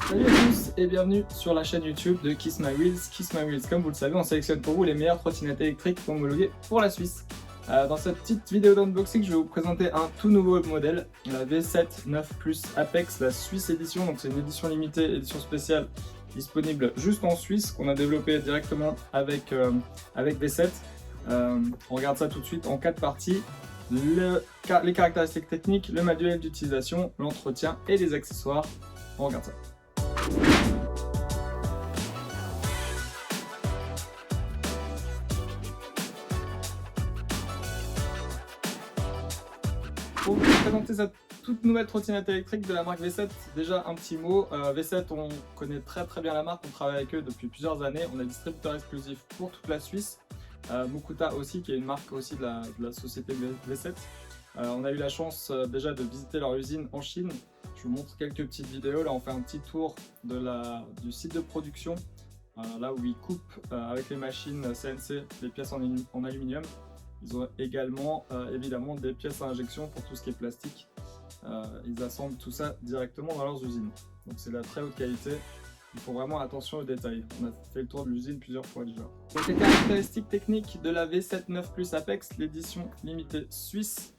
Salut à tous et bienvenue sur la chaîne YouTube de Kiss My Wheels. Kiss My Wheels, comme vous le savez, on sélectionne pour vous les meilleures trottinettes électriques homologuées pour la Suisse. Dans cette petite vidéo d'unboxing, je vais vous présenter un tout nouveau modèle, la V7 9 Plus Apex, la Suisse Edition. Donc c'est une édition limitée, édition spéciale, disponible juste en Suisse, qu'on a développé directement avec V7. On regarde ça tout de suite en 4 parties. Les caractéristiques techniques, le manuel d'utilisation, l'entretien et les accessoires. On regarde ça. Pour vous présenter cette toute nouvelle trottinette électrique de la marque V7, déjà un petit mot. V7, on connaît très bien la marque, on travaille avec eux depuis plusieurs années. On est distributeur exclusif pour toute la Suisse. Mukuta aussi, qui est une marque aussi de la société V7. On a eu la chance déjà de visiter leur usine en Chine. Je vous montre quelques petites vidéos. Là, on fait un petit tour du site de production, là où ils coupent avec les machines CNC les pièces en aluminium. Ils ont également évidemment des pièces à injection pour tout ce qui est plastique. Ils assemblent tout ça directement dans leurs usines. Donc c'est de la très haute qualité. Il faut vraiment attention aux détails. On a fait le tour de l'usine plusieurs fois déjà. Donc les caractéristiques techniques de la V7 9 Plus Apex, l'édition limitée suisse.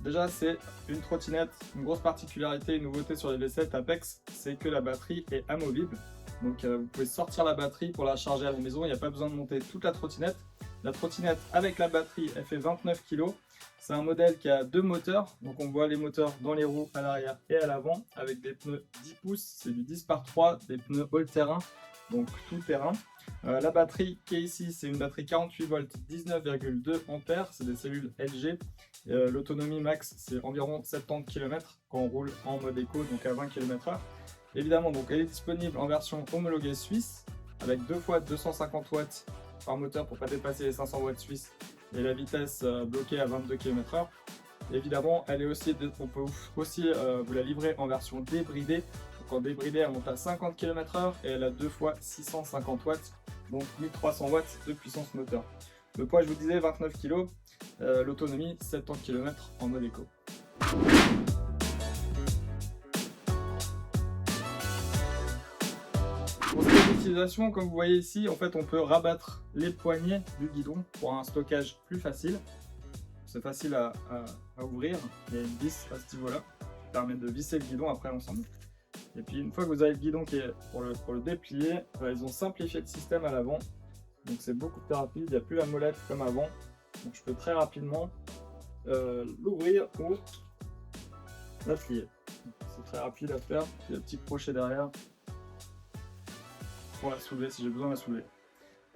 Déjà c'est une trottinette, une grosse particularité, une nouveauté sur les V7 Apex, c'est que la batterie est amovible. Donc vous pouvez sortir la batterie pour la charger à la maison, il n'y a pas besoin de monter toute la trottinette. La trottinette avec la batterie, elle fait 29 kg. C'est un modèle qui a deux moteurs, donc on voit les moteurs dans les roues à l'arrière et à l'avant, avec des pneus 10 pouces, c'est du 10 par 3, des pneus all-terrain, donc tout terrain. La batterie qui est ici, c'est une batterie 48 volts, 19,2 ampères, c'est des cellules LG. L'autonomie max, c'est environ 70 km quand on roule en mode éco, donc à 20 km/h. Évidemment, donc elle est disponible en version homologuée suisse, avec 2 fois 250 watts par moteur pour ne pas dépasser les 500 watts suisses, et la vitesse bloquée à 22 km/h. Évidemment, elle est aussi, on peut aussi vous la livrer en version débridée. Donc en débridée, elle monte à 50 km/h et elle a 2 fois 650 watts, donc 1300 watts de puissance moteur. Le poids, je vous disais, 29 kg, l'autonomie 70 km en mode éco. Pour ce qui est d'utilisation, comme vous voyez ici, en fait, on peut rabattre les poignées du guidon pour un stockage plus facile. C'est facile à ouvrir. Il y a une vis à ce niveau-là qui permet de visser le guidon après ensemble. Et puis une fois que vous avez le guidon qui est pour le déplier, ils ont simplifié le système à l'avant. Donc c'est beaucoup plus rapide. Il n'y a plus la molette comme avant. Donc je peux très rapidement l'ouvrir ou la plier. C'est très rapide à faire. Il y a un petit crochet derrière pour la soulever si j'ai besoin de la soulever.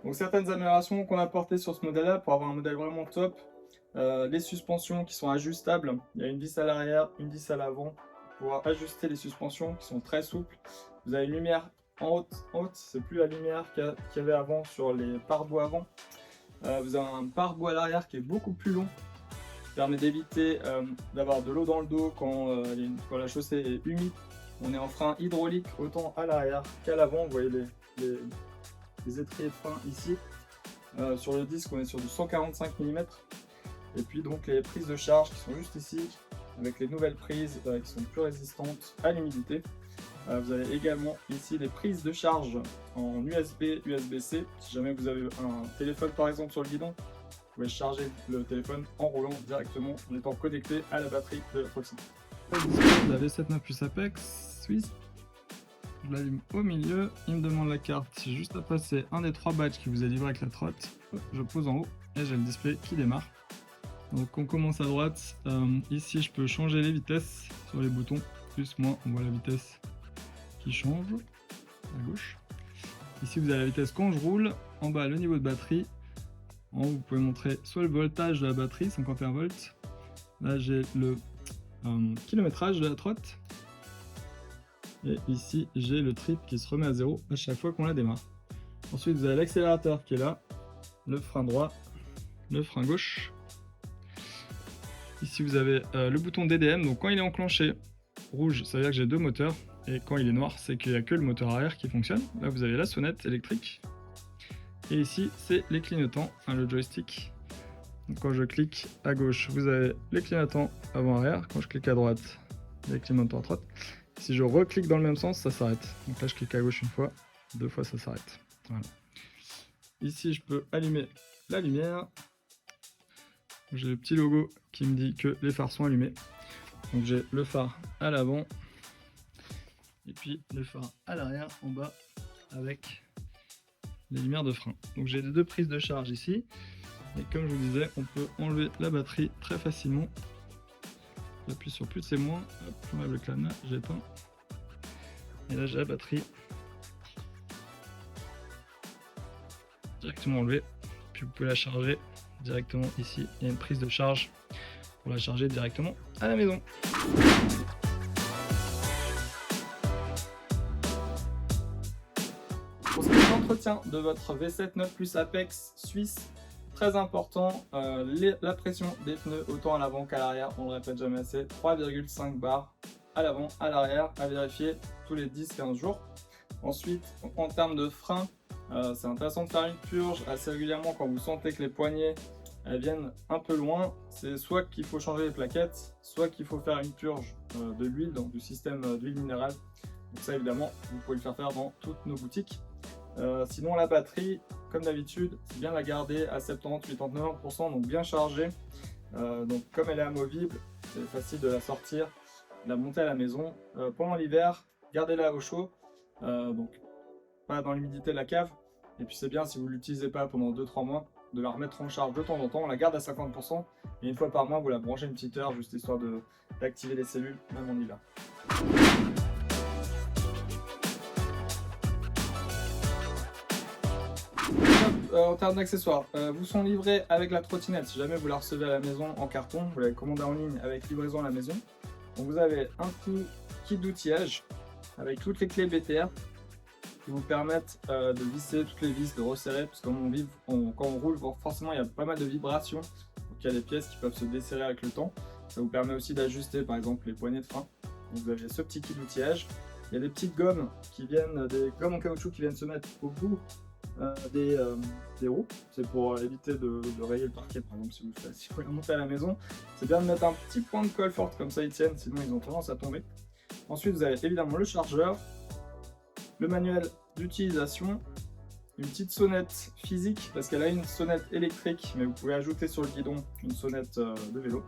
Donc certaines améliorations qu'on a apportées sur ce modèle là pour avoir un modèle vraiment top. Les suspensions qui sont ajustables, il y a une vis à l'arrière, une vis à l'avant pour pouvoir ajuster les suspensions qui sont très souples. Vous avez une lumière en haute, c'est plus la lumière qu'il y avait avant sur les pare-bois avant. Vous avez un pare-bois à l'arrière qui est beaucoup plus long, qui permet d'éviter d'avoir de l'eau dans le dos quand la chaussée est humide. On est en frein hydraulique autant à l'arrière qu'à l'avant. Vous voyez les étriers de frein ici. Sur le disque, on est sur du 145 mm. Et puis donc les prises de charge qui sont juste ici, avec les nouvelles prises qui sont plus résistantes à l'humidité. Vous avez également ici les prises de charge en USB, USB-C. Si jamais vous avez un téléphone par exemple sur le guidon, vous pouvez charger le téléphone en roulant directement en étant connecté à la batterie de la trottinette. La V7 9 Plus Apex Suisse. Je l'allume au milieu, il me demande la carte, j'ai juste à passer un des 3 badges qui vous est livré avec la trotte. Je pose en haut et j'ai le display qui démarre. Donc on commence à droite, ici je peux changer les vitesses sur les boutons, plus, moins, on voit la vitesse qui change, à gauche. Ici vous avez la vitesse quand je roule, en bas le niveau de batterie, en haut vous pouvez montrer soit le voltage de la batterie, 51 volts, là j'ai le kilométrage de la trotte, et ici j'ai le trip qui se remet à zéro à chaque fois qu'on la démarre. Ensuite vous avez l'accélérateur qui est là, le frein droit, le frein gauche. Ici vous avez le bouton DDM, donc quand il est enclenché, rouge, ça veut dire que j'ai 2 moteurs, et quand il est noir, c'est qu'il n'y a que le moteur arrière qui fonctionne. Là vous avez la sonnette électrique, et ici c'est les clignotants, le joystick. Donc, quand je clique à gauche, vous avez les clignotants avant-arrière, quand je clique à droite, les clignotants à droite, Si je reclique dans le même sens, ça s'arrête. Donc là, je clique à gauche une fois, 2 fois, ça s'arrête. Voilà. Ici, je peux allumer la lumière. J'ai le petit logo qui me dit que les phares sont allumés. Donc j'ai le phare à l'avant et puis le phare à l'arrière en bas avec les lumières de frein. Donc j'ai les 2 prises de charge ici. Et comme je vous disais, on peut enlever la batterie très facilement. J'appuie sur plus et moins, j'enlève le cadenas, j'éteins. Et là j'ai la batterie directement enlevée. Puis vous pouvez la charger directement ici. Il y a une prise de charge pour la charger directement à la maison. Pour ce qui est de l'entretien de votre V7 9 Plus Apex suisse, très important, la pression des pneus autant à l'avant qu'à l'arrière, on le répète jamais assez, 3,5 bars à l'avant, à l'arrière, à vérifier tous les 10-15 jours. Ensuite, en termes de frein, c'est intéressant de faire une purge assez régulièrement quand vous sentez que les poignées elles viennent un peu loin. C'est soit qu'il faut changer les plaquettes, soit qu'il faut faire une purge de l'huile, donc du système d'huile minérale. Donc ça évidemment, vous pouvez le faire dans toutes nos boutiques. Sinon la batterie, comme d'habitude, c'est bien la garder à 70-89%, donc bien chargée. Donc comme elle est amovible, c'est facile de la sortir, de la monter à la maison. Pendant l'hiver, gardez-la au chaud, donc pas dans l'humidité de la cave. Et puis c'est bien si vous ne l'utilisez pas pendant 2-3 mois, de la remettre en charge de temps en temps. On la garde à 50% et une fois par mois, vous la branchez une petite heure, juste histoire d'activer les cellules, même en hiver. En termes d'accessoires, vous sont livrés avec la trottinette si jamais vous la recevez à la maison en carton, vous l'avez commandé en ligne avec livraison à la maison. Donc vous avez un petit kit d'outillage avec toutes les clés BTR qui vous permettent de visser toutes les vis, de resserrer, parce que quand on roule, forcément il y a pas mal de vibrations, donc il y a des pièces qui peuvent se desserrer avec le temps. Ça vous permet aussi d'ajuster par exemple les poignées de frein. Donc vous avez ce petit kit d'outillage. Il y a des petites gommes qui viennent, des gommes en caoutchouc qui viennent se mettre au bout des roues. C'est pour éviter de rayer le parquet par exemple si vous voulez monter à la maison. C'est bien de mettre un petit point de colle forte comme ça ils tiennent, sinon ils ont tendance à tomber. Ensuite vous avez évidemment le chargeur, le manuel d'utilisation, une petite sonnette physique parce qu'elle a une sonnette électrique mais vous pouvez ajouter sur le guidon une sonnette de vélo.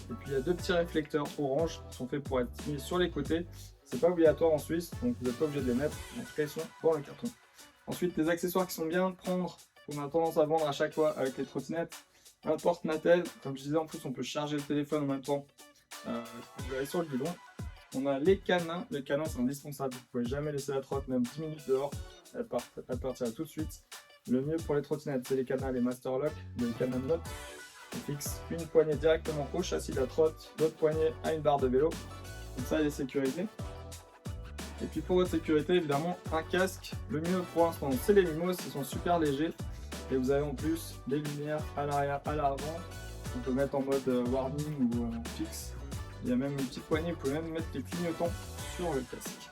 Et puis il y a 2 petits réflecteurs orange qui sont faits pour être mis sur les côtés. C'est pas obligatoire en Suisse donc vous n'êtes pas obligé de les mettre, en tout cas ils sont dans le carton. Ensuite les accessoires qui sont bien à prendre, qu'on a tendance à vendre à chaque fois avec les trottinettes, un porte-natel, comme je disais en plus on peut charger le téléphone en même temps quand vous allez sur le guidon. On a les canins c'est indispensable, vous ne pouvez jamais laisser la trotte même 10 minutes dehors, elle partira tout de suite. Le mieux pour les trottinettes c'est les canins, les Master Lock, les canins de note. On fixe une poignée directement au châssis de la trotte, l'autre poignée à une barre de vélo, comme ça elle est sécurisée. Et puis pour votre sécurité évidemment un casque, le mieux pour l'instant c'est les Mimos, ils sont super légers et vous avez en plus des lumières à l'arrière, à l'avant, on peut mettre en mode warning ou fixe. Il y a même une petite poignée, vous pouvez même mettre les clignotants sur le casque.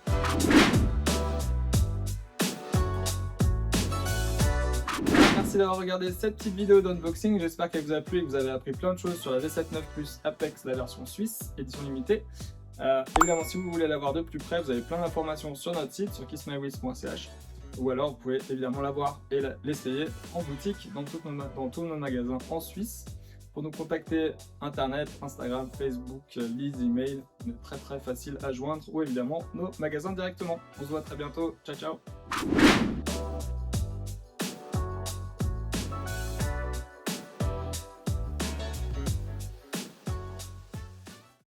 Merci d'avoir regardé cette petite vidéo d'unboxing, j'espère qu'elle vous a plu et que vous avez appris plein de choses sur la V7 9 Plus Apex, la version suisse, édition limitée. Évidemment, si vous voulez la voir de plus près, vous avez plein d'informations sur notre site, sur kissmywheels.ch, ou alors vous pouvez évidemment la voir et l'essayer en boutique dans tous nos magasins en Suisse. Pour nous contacter, internet, Instagram, Facebook, les emails, on est très facile à joindre, ou évidemment nos magasins directement. On se voit très bientôt, ciao ciao.